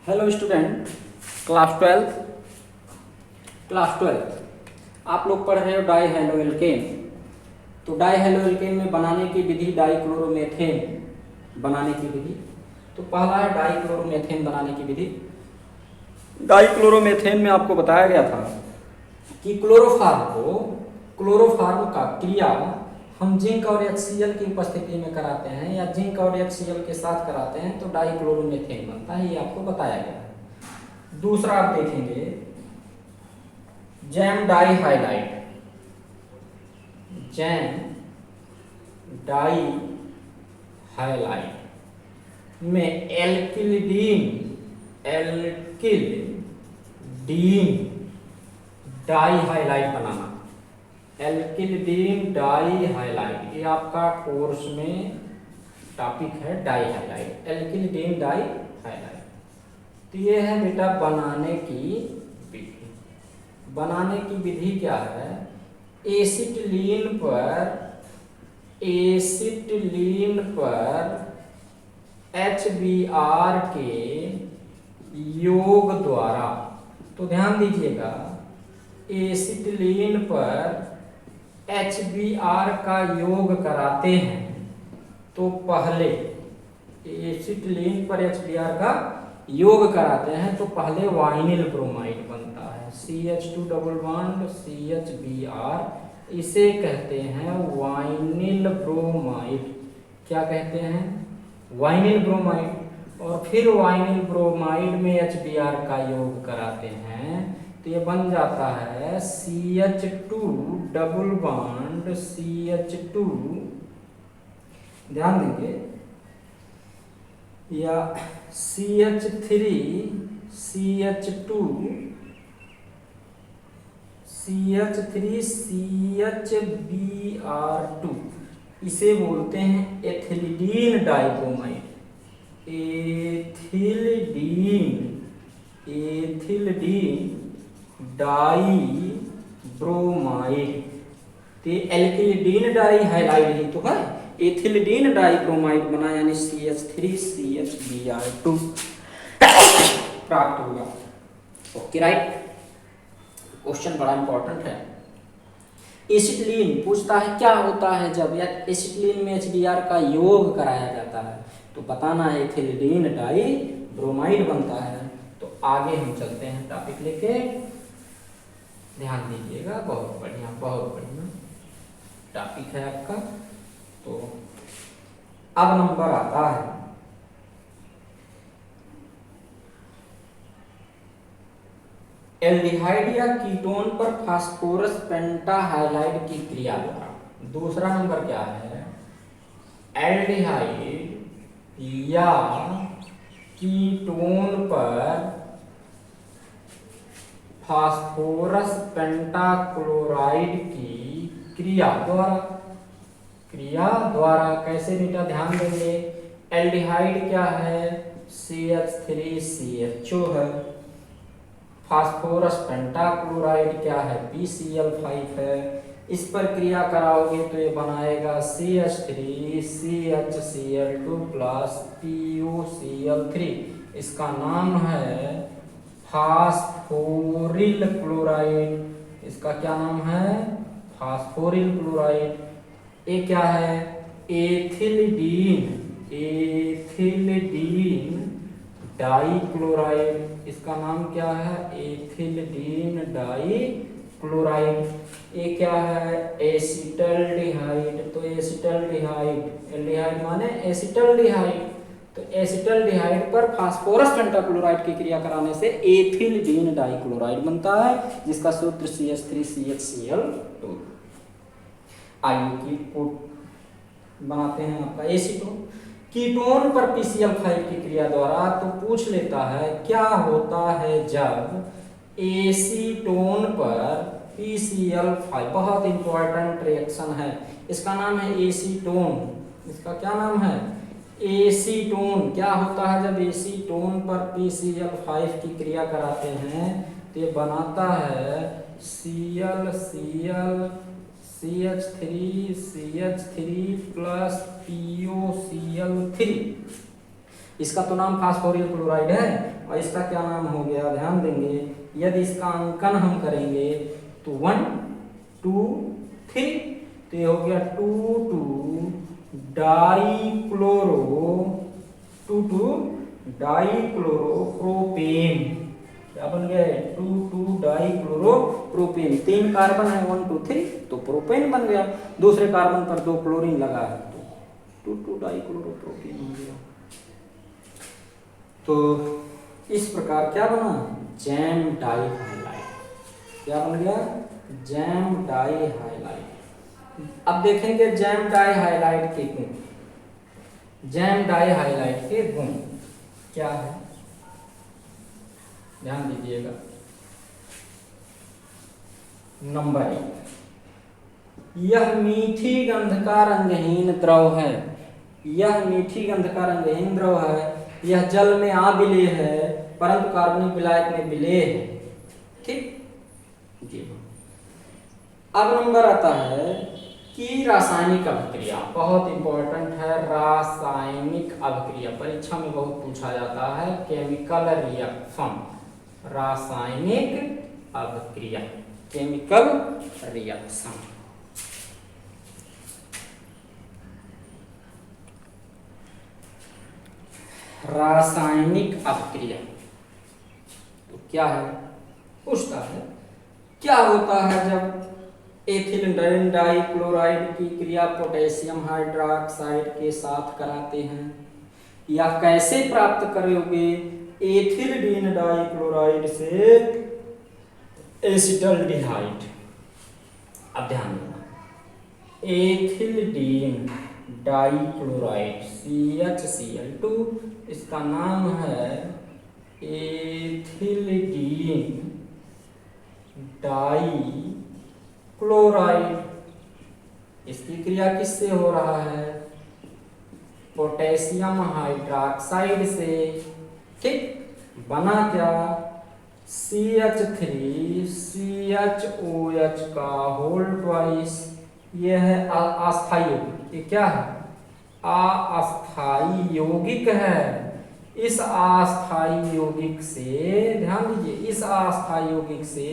Hello student, class twelfth आप लोग पढ़ रहे हो डाई हेलो एल्केन। तो डाई हेलो एल्केन में बनाने की विधि डाइक्लोरोमेथेन बनाने की विधि। तो पहला है डाइक्लोरोमेथेन बनाने की विधि। डाइक्लोरोमेथेन में आपको बताया गया था कि क्लोरोफार्म का क्रिया हम जिंक और HCl की उपस्थिति में कराते हैं या जिंक और HCl के साथ कराते हैं तो डाइक्लोरोमेथेन बनता है, ये आपको बताया गया है। दूसरा आप देखेंगे जैम डाई हाइलाइट में एल्किलडीन डाई हाइलाइट बनाना। एल्किलडीन डाई हाइलाइट, ये आपका कोर्स में टॉपिक है डाई हाइलाइट, एल्किलडीन डाई हाइलाइट। तो ये है बेटा बनाने की विधि। बनाने की विधि क्या है? एसिटिलीन पर HBr के योग द्वारा, तो ध्यान दीजिएगा एसिटिलीन पर HBr का योग कराते हैं तो पहले एसिटिलीन पर HBr का योग कराते हैं तो पहले वाइनिल ब्रोमाइड बनता है, CH2 डबल बॉन्ड CHBr, इसे कहते हैं वाइनिल ब्रोमाइड। क्या कहते हैं? Vinyl bromide. और फिर वाइनिल ब्रोमाइड में HBr का योग कराते हैं तो ये बन जाता है CH2 डबल बॉन्ड CH2, ध्यान देंगे, या CH3 CH2 CHBr2, इसे बोलते हैं एथिलीन डाइब्रोमाइड। एथिलीन डाइब्रोमाइड, तो एल्किलीन डाई हाइलाइड ही तो है, एथिलीन डाइब्रोमाइड बना यानी CH3 CHBr2 प्राप्त होगा। Okay right. क्वेश्चन बड़ा इंपॉर्टेंट है। एसिटिलीन पूछता है क्या होता है जब एसिटिलीन में HBr का योग कराया जाता है, तो बताना है एथिलीन डाई ब्रोमाइड बनता है। तो आगे हम चलते हैं टॉपिक लेके, ध्यान दीजिएगा, बहुत बढ़िया टॉपिक है आपका। तो अब नंबर आता है एल्डिहाइड या कीटोन पर फास्फोरस पेंटाहाइलाइड की क्रिया द्वारा। दूसरा नंबर क्या है? एल्डिहाइड या कीटोन पर फास्फोरस पेंटाक्लोराइड की क्रिया द्वारा कैसे बेटा? ध्यान देंगे, एल्डिहाइड क्या है? CH3CHO है। फास्फोरस पेंटाक्लोराइड क्या है? PCl5 है। इस पर क्रिया कराओगे तो ये बनाएगा CH3CHCl2 प्लस PuCl3, इसका नाम है फास्फोरिल क्लोराइड। इसका क्या नाम है? फास्फोरिल क्लोराइड। ये क्या है? एथिलीन डाइक्लोराइड, इसका नाम क्या है? Ethylene dichloride. ये क्या है? एसिटल्डिहाइड। तो एसिटल्डिहाइड, एल्डिहाइड माने एसिटल्डिहाइड, तो एसिटल्डिहाइड पर फास्फोरस पेंटाक्लोराइड की क्रिया कराने से एथिलीन डाइक्लोराइड बनता है, जिसका सूत्र CH3CHCl2। आइए कीटोन बनाते हैं आपका एसीटोन। कीटोन पर PCl5 की क्रिया द्वारा, तो पूछ लेता है क्या होता है जब एसीटोन पर PCl5, बहुत इंपॉर्टेंट रिएक्शन है, इसका नाम है एसीटोन। इसका क्या नाम है? एसीटोन। क्या होता है जब एसीटोन पर PCl5 की क्रिया कराते हैं तो ये बनाता है CH3CH3 प्लस PuCl3। इसका तो नाम फास्फोरिल क्लोराइड है और इसका क्या नाम हो गया, ध्यान देंगे। यदि इसका अंकन हम करेंगे तो 1 2 3, तो ये हो गया 2 डाइक्लोरोप्रोपेन। क्या बन गया है, 2 डाइक्लोरोप्रोपेन। 3 कार्बन है 1 2 3, तो प्रोपेन बन गया। दूसरे कार्बन पर 2 क्लोरीन लगा है तो 2 डाइक्लोरोप्रोपेन हो गया। तो इस प्रकार क्या बना, जैम डाई हाइलाइट। क्या बन गया, जैम डाई हाइलाइट। अब देखेंगे जैम डाई हाइलाइट के गुण। जैम डाई हाइलाइट के गुण क्या है, ध्यान दीजिएगा। नंबर 1, यह मीठी गंध का रंगहीन द्रव है। यह मीठी गंध का रंगहीन द्रव है। यह जल में अविलेय है परंतु कार्बनिक विलायक में विलेय है। ठीक जी। अब नंबर आता है कि रासायनिक अभिक्रिया, बहुत इंपॉर्टेंट है रासायनिक अभिक्रिया, परीक्षा में बहुत पूछा जाता है। केमिकल रिएक्शन, रासायनिक अभिक्रिया, केमिकल रिएक्शन। रासायनिक अभिक्रिया तो क्या है, पूछता है क्या होता है जब एथिल डाइक्लोराइड की क्रिया पोटेशियम हाइड्रोक्साइड के साथ कराते हैं, या कैसे प्राप्त करोगे एथिलीन डाइक्लोराइड से एसिटल्डिहाइड। अब ध्यान देना, एथिलीन डाइक्लोराइड CHCl2, इसका नाम है एथिलीन डाइक्लोराइड। इसकी क्रिया किससे हो रहा है, पोटेशियम हाइड्रोक्साइड से। ठीक, बना क्या, CH3CHOH का होल ट्वाइस। यह है अस्थाई यौगिक। ये क्या है, अस्थाई यौगिक है। इस अस्थाई यौगिक से, ध्यान दीजिए, इस अस्थाई यौगिक से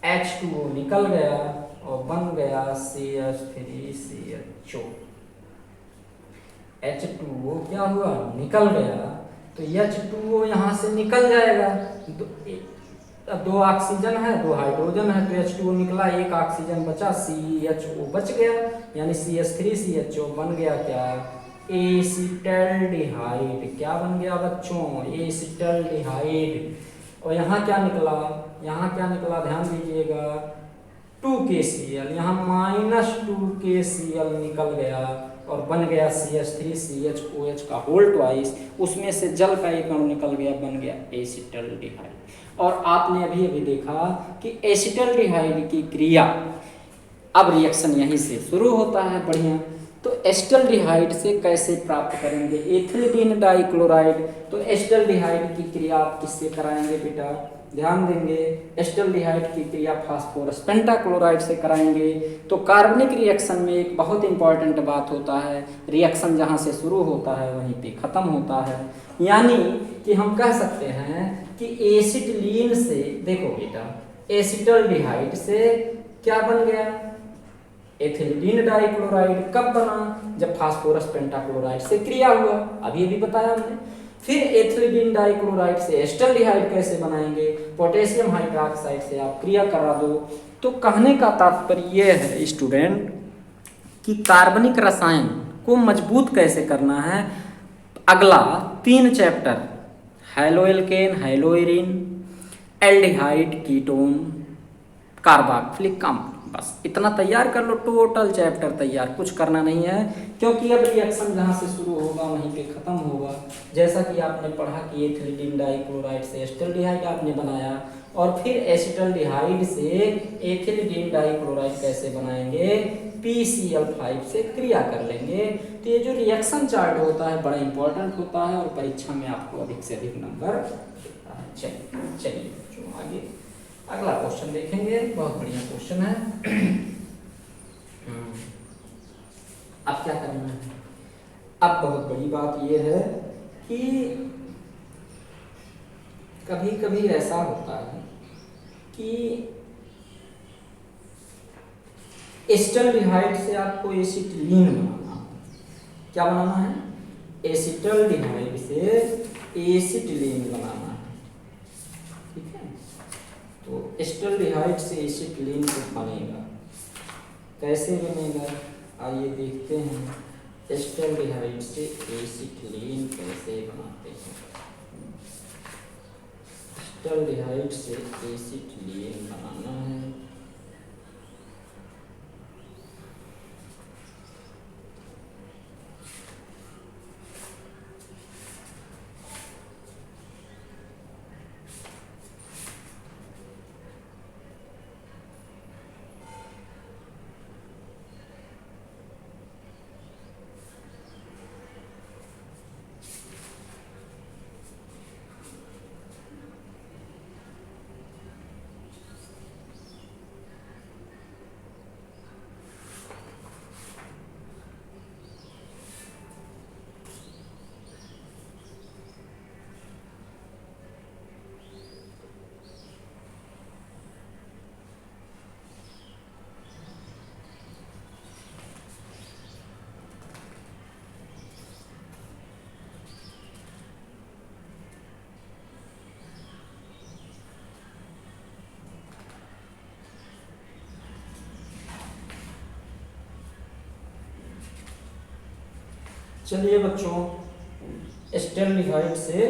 H2O निकल गया और बन गया CH3CHO। H2O क्या हुआ, निकल गया, तो H2O यहाँ से निकल जाएगा। दो ऑक्सीजन है, 2 हाइड्रोजन है, तो H2O निकला, 1 ऑक्सीजन बचा, CHO बच गया, यानी CH3CHO बन गया क्या, एसिटल्डिहाइड। क्या बन गया बच्चों, एसिटल्डिहाइड। और यहाँ क्या निकला, यहाँ क्या निकला, ध्यान दीजिएगा, 2KCl, यहाँ -2KCl निकल गया और बन गया CH3CHOH का होल ट्वाइस। उसमें से जल का एक अणु निकल गया, बन गया एसिटल्डिहाइड। और आपने अभी अभी देखा कि एसिटल्डिहाइड की क्रिया, अब रिएक्शन यहीं से शुरू होता है। बढ़िया, तो एसिटल्डिहाइड से कैसे प्राप्त करेंगे एथिलीन डाइक्लोराइड। तो एसिटल्डिहाइड की क्रिया आप किससे कराएंगे बेटा, ध्यान देंगे, एसिटल्डिहाइड की क्रिया फास्फोरस पेंटाक्लोराइड से कराएंगे। तो कार्बनिक रिएक्शन में एक बहुत इंपॉर्टेंट बात होता है, रिएक्शन जहाँ से शुरू होता है वहीं पे ख़त्म होता है। यानी कि हम कह सकते हैं कि एसिटिलीन से, देखो बेटा, एसिटल्डिहाइड से क्या बन गया, एथिलीन डाइक्लोराइड। कब बना, जब फास्फोरस पेंटाक्लोराइड से क्रिया हुआ, अभी अभी बताया हमने। फिर एथिलीन डाइक्लोराइड से एसिटल्डिहाइड कैसे बनाएंगे, पोटेशियम हाइड्रोक्साइड से आप क्रिया करा दो। तो कहने का तात्पर्य यह है स्टूडेंट कि कार्बनिक रसायन को मजबूत कैसे करना है। अगला 3 chapter, haloalkane, haloarene, aldehyde, ketone, carboxylic अम्ल, बस इतना तैयार कर लो, टोटल चैप्टर तैयार, कुछ करना नहीं है। क्योंकि अब रिएक्शन जहाँ से शुरू होगा वहीं पे ख़त्म होगा। जैसा कि आपने पढ़ा कि एथिलीन डाइक्लोराइड से एसिटल्डिहाइड आपने बनाया, और फिर एसिटल्डिहाइड से एथिलीन डाइक्लोराइड कैसे बनाएंगे, PCl5 से क्रिया कर लेंगे। तो ये जो रिएक्शन चार्ट होता है बड़ा इंपॉर्टेंट होता है और परीक्षा में आपको अधिक से अधिक नंबर देता है। चलिए आगे अगला क्वेश्चन देखेंगे, बहुत बढ़िया क्वेश्चन है। अब क्या करना है, अब बहुत बड़ी बात यह है कि कभी कभी ऐसा होता है कि एसिटल्डिहाइड से आपको एसिटिलीन बनाना है। क्या बनाना है? एसिटल्डिहाइड से एसिटिलीन बनाना है। ठीक है, तो एसिटल्डिहाइड से एसिटिलीन बनेगा। कैसे बनेगा आइए देखते हैं। एसिटल्डिहाइड से एसिटिलीन कैसे बनाते हैं। एसिटल्डिहाइड से एसिटिलीन बनाना है। चलिए बच्चों, एसिटल्डिहाइड से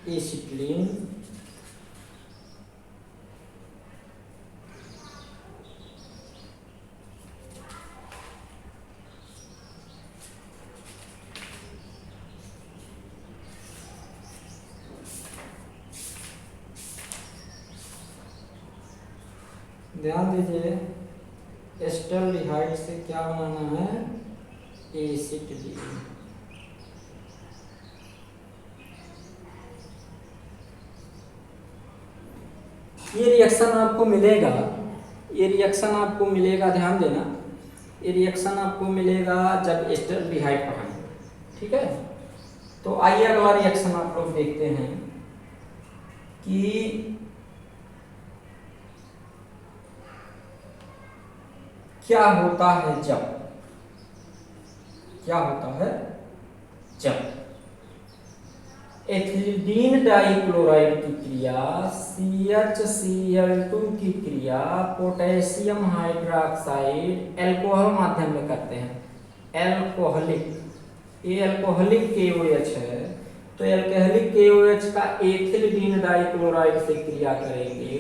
एसिटिलीन ध्यान दीजिए, एसिटल्डिहाइड से क्या बनाना है? एसिटिलीन। ये रिएक्शन आपको मिलेगा, ये रिएक्शन आपको मिलेगा, ध्यान देना, ये रिएक्शन आपको मिलेगा जब एसिटल्डिहाइड पढ़ाएंगे। ठीक है, तो आइए अगला रिएक्शन आप लोग देखते हैं कि क्या होता है जब, क्या होता है जब एथिलीन डाइक्लोराइड की क्रिया CHCl2 की क्रिया पोटेशियम हाइड्रोक्साइड अल्कोहल माध्यम में करते हैं। अल्कोहलिक, ये अल्कोहलिक KOH है, तो अल्कोहलिक KOH का एथिलीन डाइक्लोराइड से क्रिया करेंगे,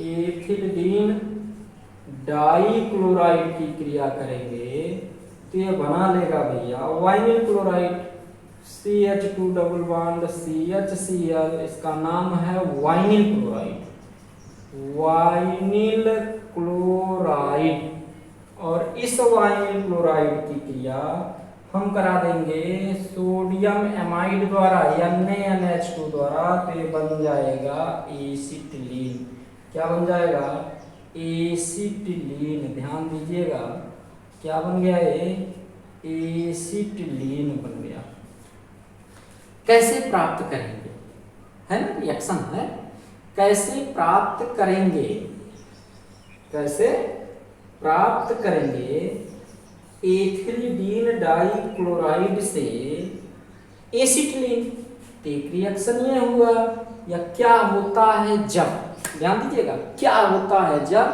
एथिलीन डाइक्लोराइड की क्रिया करेंगे तो ये बना लेगा भैया vinyl chloride, CH2 double bond CHCl, इसका नाम है वाइनिल क्लोराइड, वाइनिल क्लोराइड। और इस वाइनिल क्लोराइड की क्रिया हम करा देंगे सोडियम एमाइड द्वारा, NaNH2 द्वारा, तो ये बन जाएगा एसिटिलीन। क्या बन जाएगा? एसिटिलीन। ध्यान दीजिएगा, क्या बन गया? ये एसिटिलीन बन गया। कैसे प्राप्त करेंगे, है ना, रिएक्शन है, कैसे प्राप्त करेंगे, कैसे प्राप्त करेंगे एथिलीन डाइक्लोराइड से एसिटिलीन। तो एक रिएक्शन ये हुआ, या क्या होता है जब, ध्यान दीजिएगा, क्या होता है जब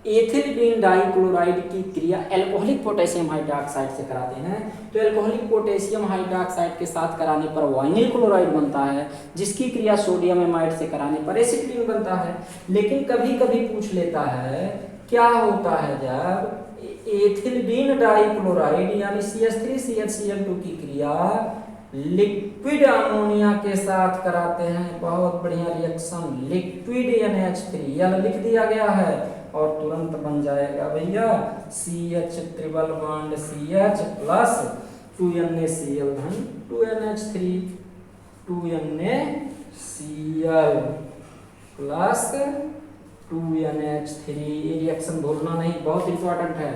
एथिलीन डाइक्लोराइड की क्रिया अल्कोहलिक पोटेशियम हाइड्रोक्साइड से कराते हैं, तो अल्कोहलिक पोटेशियम हाइड्रोक्साइड के साथ कराने पर वाइनिल क्लोराइड बनता है, जिसकी क्रिया सोडियम एमाइड से कराने पर एसिटिलीन बनता है। लेकिन कभी कभी पूछ लेता है क्या होता है जब एथिलीन डाइक्लोराइड यानी CH3CHCl2 की क्रिया लिक्विड अमोनिया के साथ कराते हैं। बहुत बढ़िया रिएक्शन, लिक्विड NH3 लिख दिया गया है और तुरंत बन जाएगा भैया CH triple bond CH plus 2NaCl धन 2NH3, 2NaCl प्लस 2NH3। ये रिएक्शन भूलना नहीं, बहुत इंपॉर्टेंट है।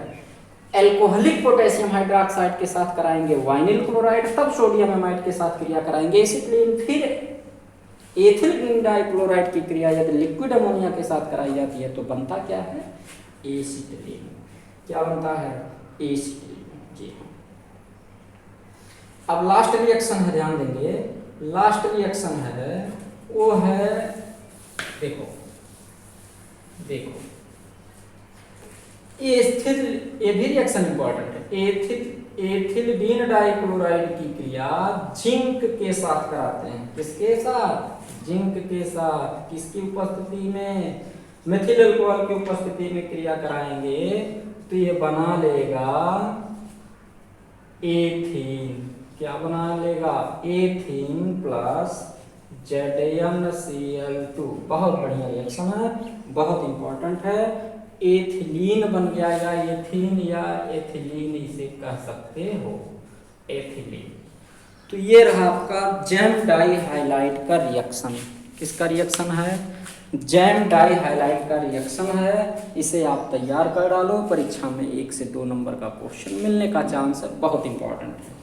एल्कोहलिक पोटेशियम हाइड्रोक्साइड के साथ कराएंगे वाइनिल क्लोराइड, तब सोडियम एमाइड के साथ क्रिया कराएंगे एसिटिलीन। फिर एथिल डाइक्लोराइड की क्रिया यदि लिक्विड अमोनिया के साथ कराई जाती है तो बनता क्या है, एसिटिलीन। क्या बनता है, एसिटिलीन। जी अब लास्ट रिएक्शन है, ध्यान देंगे, लास्ट रिएक्शन है वो है, देखो देखो एथिल, ये भी रिएक्शन इंपॉर्टेंट है। एथिलीन डाइक्लोराइड की क्रिया जिंक के साथ कराते हैं। किसके साथ, जिंक के साथ। किसकी उपस्थिति में, मेथिल अल्कोहल की उपस्थिति में क्रिया कराएंगे तो ये बना लेगा एथीन। क्या बना लेगा, एथीन प्लस ZnCl2। बहुत बढ़िया रिएक्शन है, बहुत इंपॉर्टेंट है। एथिलीन बन गया या एथीन या एथिलीन इसे कह सकते हो, एथिलीन। तो ये रहा आपका जैम डाई हाइलाइट का रिएक्शन। किसका रिएक्शन है, जैम डाई हाइलाइट का रिएक्शन है। इसे आप तैयार कर डालो, परीक्षा में 1 से 2 नंबर का क्वेश्चन मिलने का चांस है, बहुत इंपॉर्टेंट है।